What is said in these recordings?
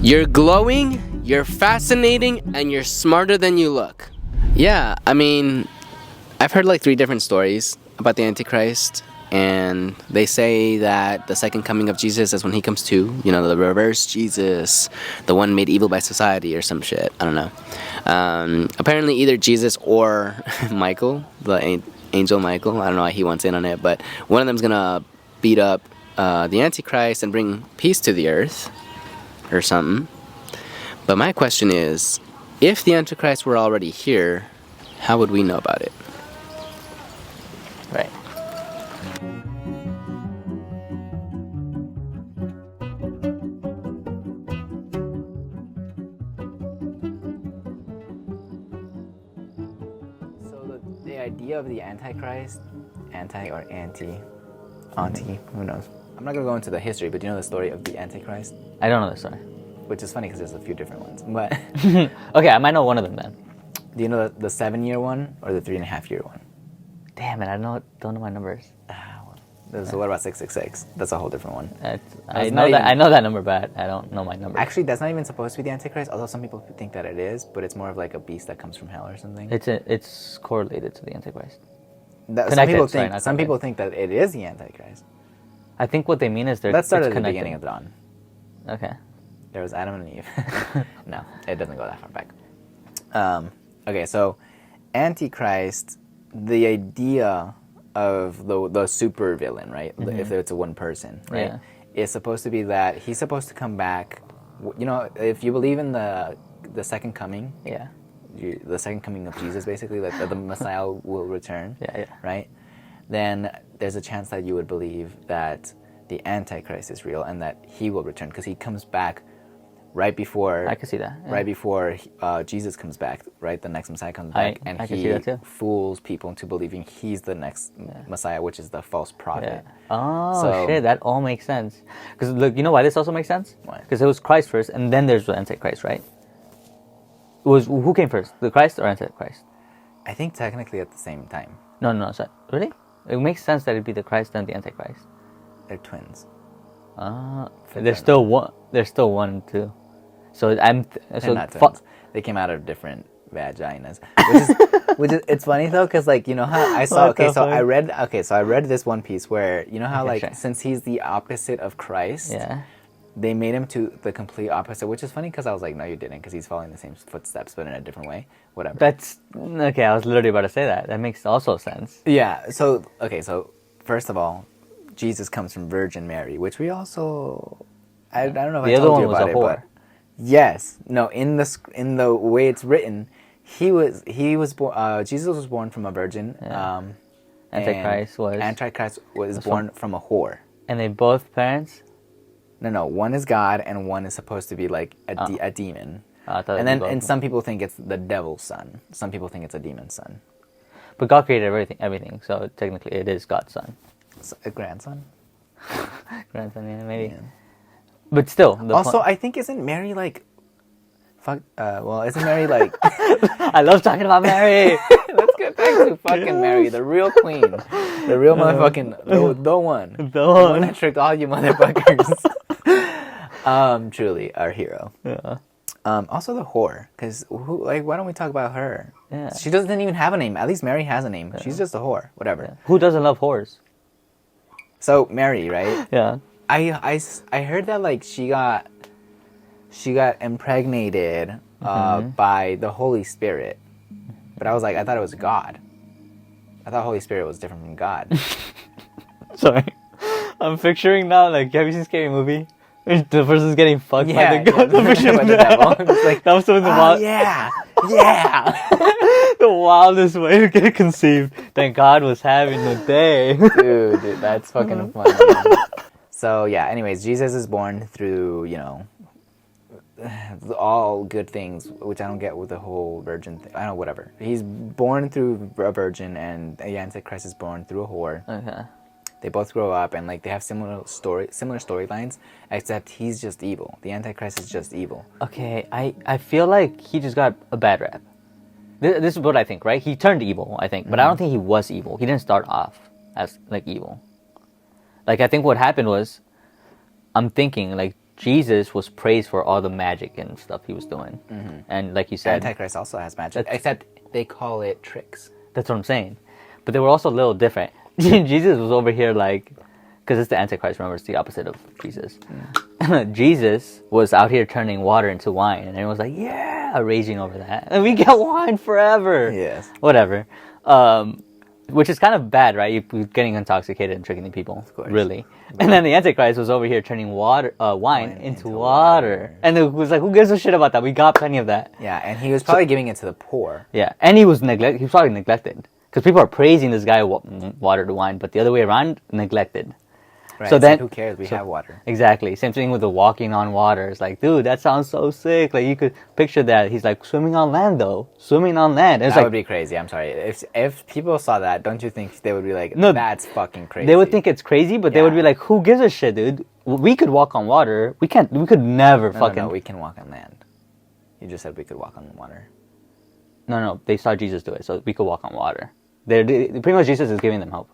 You're glowing, you're fascinating, and you're smarter than you look. Yeah, I mean, I've heard like 3 different stories about the Antichrist, and they say that the second coming of Jesus is when he comes to, you know, the reverse Jesus, the one made evil by society or some shit. I don't know. Apparently either Jesus or Michael, the angel Michael, I don't know why he wants in on it, but one of them's gonna beat up the Antichrist and bring peace to the earth or something. But my question is, if the Antichrist were already here, how would we know about it? Right. So the idea of the Antichrist, auntie, who knows? I'm not gonna go into the history, but do you know the story of the Antichrist? I don't know the story. Which is funny because there's a few different ones. But Okay, I might know one of them then. do you know the 7-year one or the 3.5-year one? Damn it, don't know my numbers. So what about 666? That's a whole different one. I know that number, but I don't know my number. Actually, that's not even supposed to be the Antichrist, although some people think that it is, but it's more of like a beast that comes from hell or something. It's correlated to the Antichrist. Some people think that it is the Antichrist. I think what they mean is Let's start at the beginning of dawn. Okay. There was Adam and Eve. No, it doesn't go that far back. Okay, so Antichrist, the idea of the super villain, right? Mm-hmm. If it's a one person, right? Yeah. Is supposed to be that he's supposed to come back. You know, if you believe in the second coming, yeah, the second coming of Jesus, basically, like the Messiah will return, yeah, right? Then there's a chance that you would believe that the Antichrist is real and that he will return because he comes back right before. I can see that. Yeah. Right before Jesus comes back, right? The next Messiah comes back, and he fools people into believing he's the next Messiah, which is the false prophet. Yeah. Oh, shit, that all makes sense. Because look, you know why this also makes sense? Why? Because it was Christ first, and then there's the Antichrist, right? Who came first, the Christ or Antichrist? I think technically at the same time. No, sorry. Really? It makes sense that it'd be the Christ and the Antichrist. They're twins. There's still one. There's still one too. So They're not twins. They came out of different vaginas, which is it's funny though, because like you know how I saw. I read this one piece where you know how since he's the opposite of Christ, yeah, they made him to the complete opposite, which is funny because I was like, no, you didn't, because he's following the same footsteps but in a different way. Whatever. That's okay. I was literally about to say that. That makes also sense. Yeah. So first of all, Jesus comes from Virgin Mary, which we also I don't know if I told you about it, but yes, no, in the way it's written, Jesus was born from a virgin. Yeah. Antichrist was born from a whore. And they both parents? No, one is God and one is supposed to be like a demon. And some people think it's the devil's son. Some people think it's a demon's son. But God created everything, so technically it is God's son. A grandson? Grandson, yeah, maybe. Yeah. But still. Also, I think isn't Mary like... isn't Mary like... I love talking about Mary! Let's get back to fucking Mary, the real queen. The real motherfucking... The one. The one that tricked all you motherfuckers. Truly, our hero. Yeah. Also the whore, because why don't we talk about her? Yeah. She doesn't even have a name. At least Mary has a name. Yeah. She's just a whore. Whatever. Yeah. Who doesn't love whores? So Mary, right? Yeah. I heard that like she got impregnated by the Holy Spirit, but I thought it was God. I thought Holy Spirit was different from God. Sorry, I'm picturing now like, have you seen Scary Movie? The person's getting fucked by the God. By the devil. It's like, that was something wild. Yeah. The wildest way to get conceived. Thank God was having the day. Dude, that's fucking funny. So yeah, anyways, Jesus is born through, you know, all good things, which I don't get with the whole virgin thing. I don't know, whatever. He's born through a virgin, and the Antichrist is born through a whore. Okay. They both grow up, and like they have similar storylines, except he's just evil. The Antichrist is just evil. Okay, I feel like he just got a bad rap. This is what I think, right? He turned evil, I think, but I don't think he was evil. He didn't start off as like evil. Like I think what happened was, I'm thinking like Jesus was praised for all the magic and stuff he was doing. And like you said, Antichrist also has magic, except they call it tricks. that's what I'm saying. But they were also a little different. Jesus was over here like, because it's the Antichrist, remember, it's the opposite of Jesus. Jesus was out here turning water into wine, and everyone was like, yeah, raging over that. And we get wine forever. Yes. Whatever. Which is kind of bad, right? You're getting intoxicated and tricking the people. Of course. Really. And then the Antichrist was over here turning wine into water. And it was like, who gives a shit about that? We got plenty of that. Yeah, and he was probably giving it to the poor. Yeah. And he was probably neglected. Because people are praising this guy water to wine, but the other way around, neglected. Right. So then, who cares? We have water. Exactly. Same thing with the walking on water. It's like, dude, that sounds so sick. Like, you could picture that. He's like, swimming on land, though. Swimming on land. It's That like, would be crazy. I'm sorry. If people saw that, don't you think they would be like, No, that's fucking crazy? they would think it's crazy, but they would be Yeah. like, who gives a shit, dude? We could walk on water. We could never fucking. No, we can walk on land. You just said we could walk on water. No, they saw Jesus do it, so we could walk on water. Pretty much Jesus is giving them hope.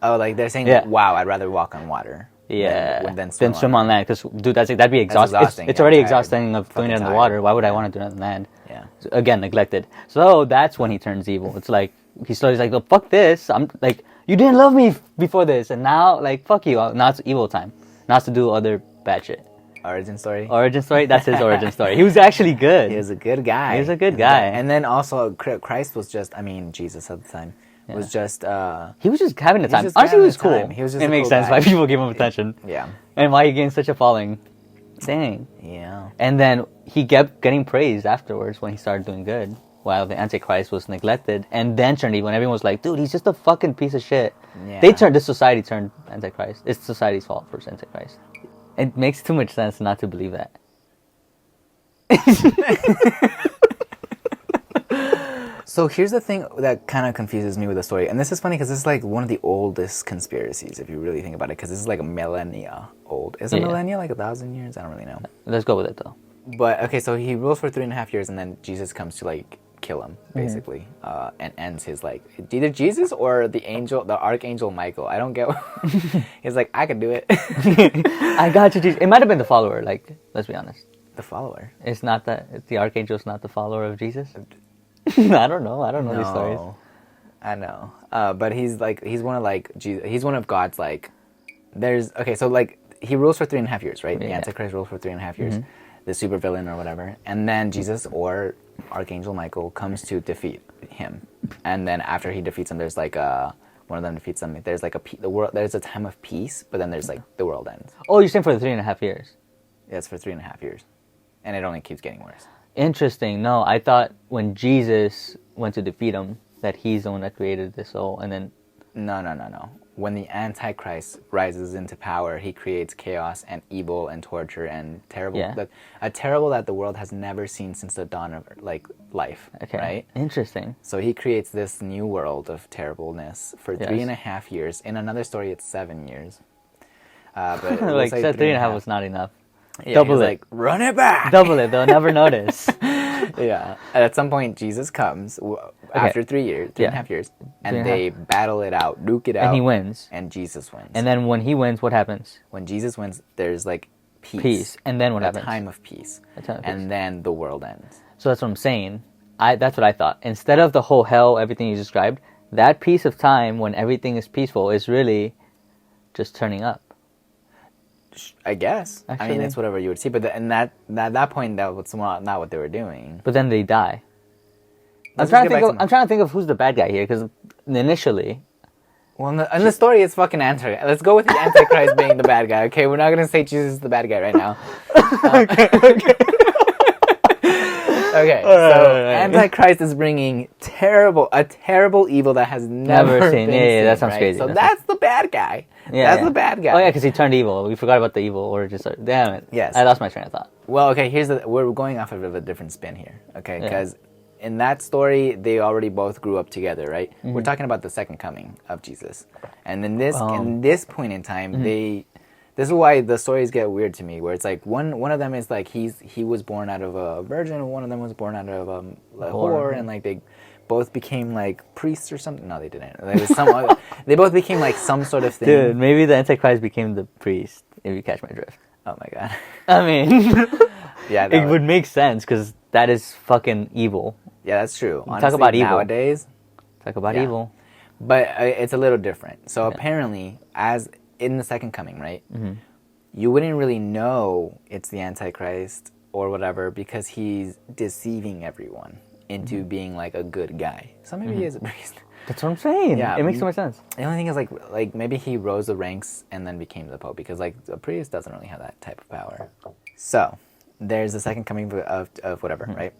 Oh, like they're saying, Yeah. wow, I'd rather walk on water. Yeah, Than swim on land. Because, dude, that'd be exhausting. exhausting, It's yeah, already tired. exhausting of doing it in the water. Why would I want to do it on land? Yeah. So, again, neglected. So that's when he turns evil. It's like he's like, oh, fuck this. I'm like, you didn't love me before this, and now, like, fuck you. Now it's evil time. Now it's to do other bad shit. Origin story. Origin story. That's his origin story. He was actually good. He was a good guy. He was a good guy. And then also, Christ was just, Jesus at the time, was just... He was just having a time. just Honestly, having he was a cool. time. He was just it a makes cool sense guy. why people give him attention. Yeah. And why he gained such a following. Dang. Yeah. And then he kept getting praised afterwards when he started doing good, while the Antichrist was neglected and then turned evil. And everyone was like, dude, he's just a fucking piece of shit. Yeah. This society turned Antichrist. It's society's fault for Antichrist. It makes too much sense not to believe that. So here's the thing that kind of confuses me with the story. And this is funny because this is like one of the oldest conspiracies, if you really think about it, because this is like a millennia old. Is a millennia like 1,000 years? I don't really know. Let's go with it, though. But, okay, so he rules for 3.5 years, and then Jesus comes to, like, kill him, basically, and ends his, like, either Jesus or the archangel Michael. I don't get he's like, I can do it. I got you, Jesus. It might have been the follower, like, let's be honest. The follower. It's not that the archangel's not the follower of Jesus. I don't know these stories. I know. But he's one of, like, he's one of God's, like, so, like, he rules for 3.5 years, right? Yeah. The Antichrist rules for 3.5 years. The supervillain or whatever. And then Jesus or Archangel Michael comes to defeat him. And then after he defeats him, there's, like, one of them defeats them. There's, like, there's a time of peace, but then there's, like, the world ends. Oh, you're saying for the 3.5 years? Yeah, it's for 3.5 years. And it only keeps getting worse. Interesting. No, I thought when Jesus went to defeat him, that he's the one that created the soul, and then... No. When the Antichrist rises into power, he creates chaos and evil and torture and terrible... Yeah. A terrible that the world has never seen since the dawn of, like, life, Okay. right? Interesting. So he creates this new world of terribleness for 3.5 years. In another story, it's 7 years. But it Like, was said 3.5 was not enough. Yeah, Double he's it. like, run it back! Double it, they'll never notice. Yeah. And at some point, Jesus comes after 3.5 years, and 3.5. they battle it out, duke it out. And he wins. And Jesus wins. And then when he wins, what happens? When Jesus wins, there's, like, Peace. And then what a happens? time of peace. A time of peace. And then the world ends. So that's what I'm saying. That's what I thought. Instead of the whole hell, everything you described, that piece of time when everything is peaceful is really just turning up. I guess. I Actually. mean, it's whatever you would see. But at that point, that was not what they were doing. But then they die. I'm Let's trying just get back to think of who's the bad guy here, because initially... Well, in the story, it's fucking Antichrist. Let's go with the Antichrist being the bad guy, okay? We're not going to say Jesus is the bad guy right now. Okay, so Antichrist is bringing a terrible evil that has never seen. been Yeah, seen, that sounds right? crazy. So that's the bad guy. Yeah, That's the bad guy. Oh yeah, because he turned evil. We forgot about the evil origin story. Damn it. Yes. I lost my train of thought. Well, okay, we're going off of a different spin here, okay? Because in that story, they already both grew up together, right? We're talking about the second coming of Jesus. And in this point in time, this is why the stories get weird to me, where it's like one of them is like he was born out of a virgin, and one of them was born out of a whore, and like they both became like priests or something. No, they didn't. There was some other, they both became like some sort of thing. Dude, maybe the Antichrist became the priest, if you catch my drift. Oh my god. I mean, Yeah, it would make sense because that is fucking evil. Yeah, that's true. Honestly, Talk about evil. Nowadays, Talk about Yeah. evil. but it's a little different. So apparently, as in the second coming, right? Mm-hmm. You wouldn't really know it's the Antichrist or whatever because he's deceiving everyone into being like a good guy. So maybe he is a priest. That's what I'm saying. Yeah, It makes so much sense. The only thing is like maybe he rose the ranks and then became the pope because like a priest doesn't really have that type of power. So there's the second coming of whatever, right?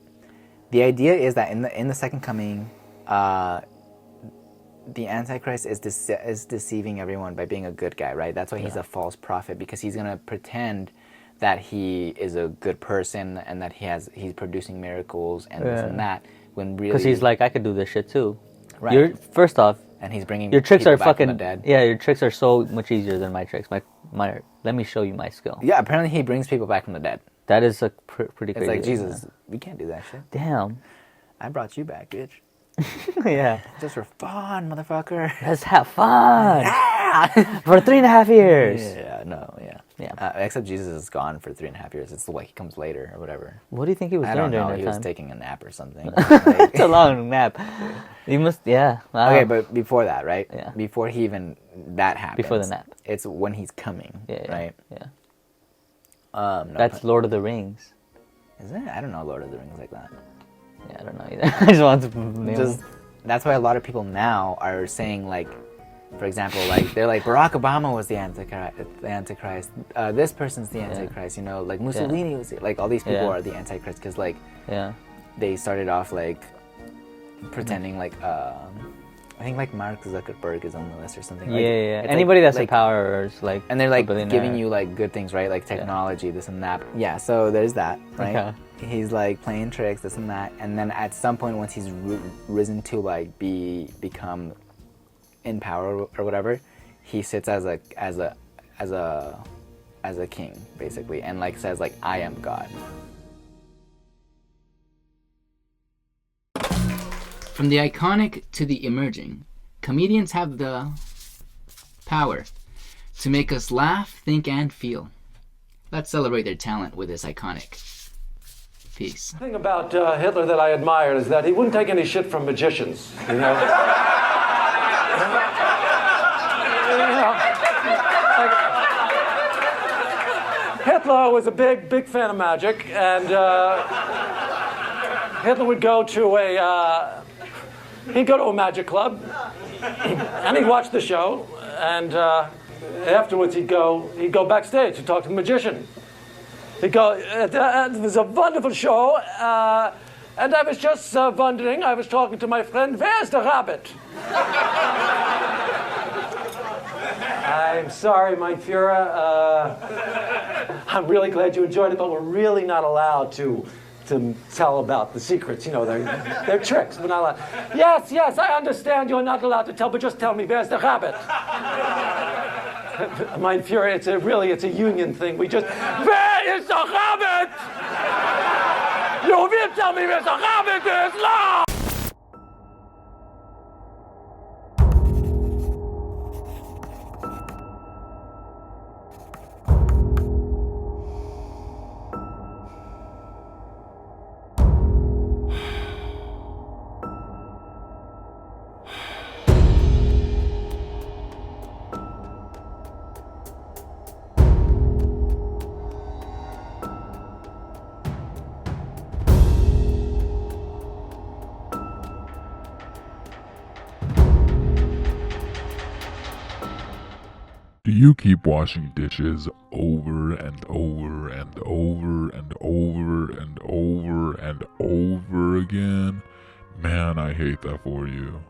The idea is that in the second coming, the Antichrist is deceiving everyone by being a good guy, right? That's why he's a false prophet because he's gonna pretend that he is a good person and that he's producing miracles and this and that when really Because he's like, I could do this shit too. Right. First off, and he's bringing your tricks people are back from fucking the dead. Yeah, your tricks are so much easier than my tricks. My let me show you my skill. Yeah, apparently he brings people back from the dead. That is a pretty It's crazy. like Jesus, we can't do that shit. Damn. I brought you back, bitch. Yeah. Just for fun, motherfucker. Let's have fun for 3.5 years. Yeah, no, yeah. Yeah. Except Jesus is gone for 3.5 years. It's like he comes later or whatever. What do you think he was I doing don't know. during He that was time? taking a nap or something. It's a long nap. You must, yeah. Wow. Okay, but before that, right? Yeah. Before he even that happens. Before the nap. It's when he's coming, Yeah, right? Yeah. No That's Lord of the Rings. Is it? I don't know Lord of the Rings like that. Yeah, I don't know either. I just want to name Just that's why a lot of people now are saying like, for example, like they're like Barack Obama was the Antichrist. This person's the Antichrist. You know, like Mussolini was like all these people are the Antichrist because like they started off like pretending like I think like Mark Zuckerberg is on the list or something. Like, it's Anybody that's in like, power is like, and they're like a billionaire. giving you like good things, right? Like technology, this and that. Yeah, so there's that, right? Okay. He's like playing tricks, this and that, and then at some point, once he's risen to like become in power or whatever, he sits as a king basically, and like says like I am God. From the iconic to the emerging, comedians have the power to make us laugh, think, and feel. Let's celebrate their talent with this iconic piece. The thing about Hitler that I admired is that he wouldn't take any shit from magicians, you know? Hitler was a big fan of magic, and Hitler would go to a magic club, and he'd watch the show, and afterwards he'd go backstage to talk to the magician. He'd go, it was a wonderful show, and I was just wondering, I was talking to my friend, where's the rabbit? I'm sorry, mein Führer. I'm really glad you enjoyed it, but we're really not allowed to tell about the secrets. You know, they're tricks. We're not allowed. Yes, I understand you're not allowed to tell, but just tell me, where's the rabbit? Mein Führer, it's a union thing. Where is the rabbit? You will tell me where the rabbit is now! Do you keep washing dishes over and over and over and over and over and over again? Man, I hate that for you.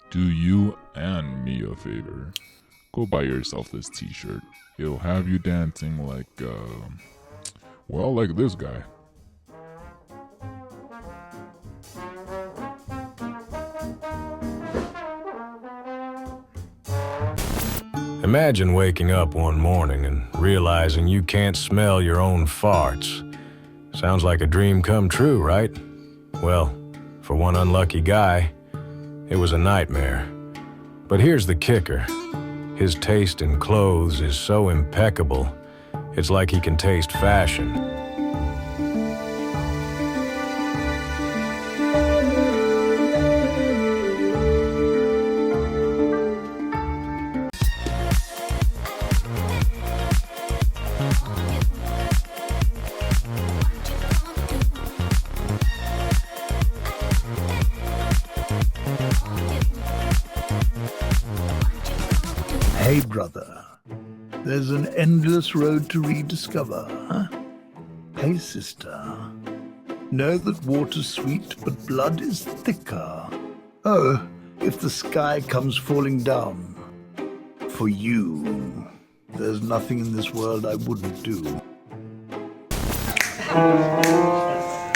Do you and me a favor. Go buy yourself this t-shirt. It'll have you dancing like, like this guy. Imagine waking up one morning and realizing you can't smell your own farts. Sounds like a dream come true, right? Well, for one unlucky guy, it was a nightmare. But here's the kicker. His taste in clothes is so impeccable, It's like he can taste fashion. Hey, brother. There's an endless road to rediscover, huh? Hey, sister. Know that water's sweet, but blood is thicker. Oh, if the sky comes falling down. For you, there's nothing in this world I wouldn't do.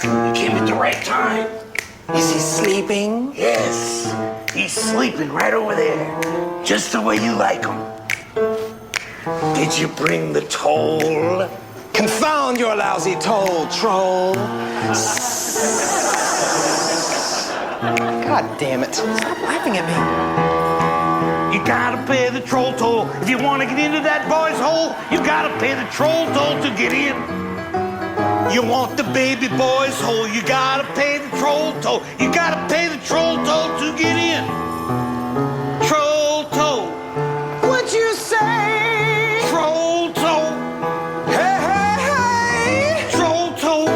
You came at the right time. Is he sleeping? Yes. He's sleeping right over there. Just the way you like him. Did you bring the toll? Confound your lousy toll, troll. God damn it. Stop laughing at me. You gotta pay the troll toll. If you want to get into that boy's hole, you gotta pay the troll toll to get in. You want the baby boy's hole, you gotta pay the troll toll. You gotta pay the troll toll to get in. Troll toll. What'd you say? Troll toll. Hey, hey, hey! Troll toll.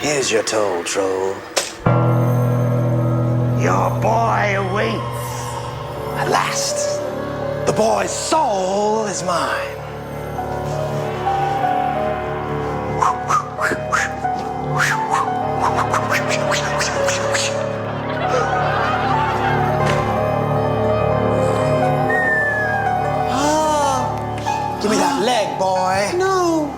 Here's your toll, troll. Your boy awaits. At last, the boy's soul is mine. Give me that leg, boy. No.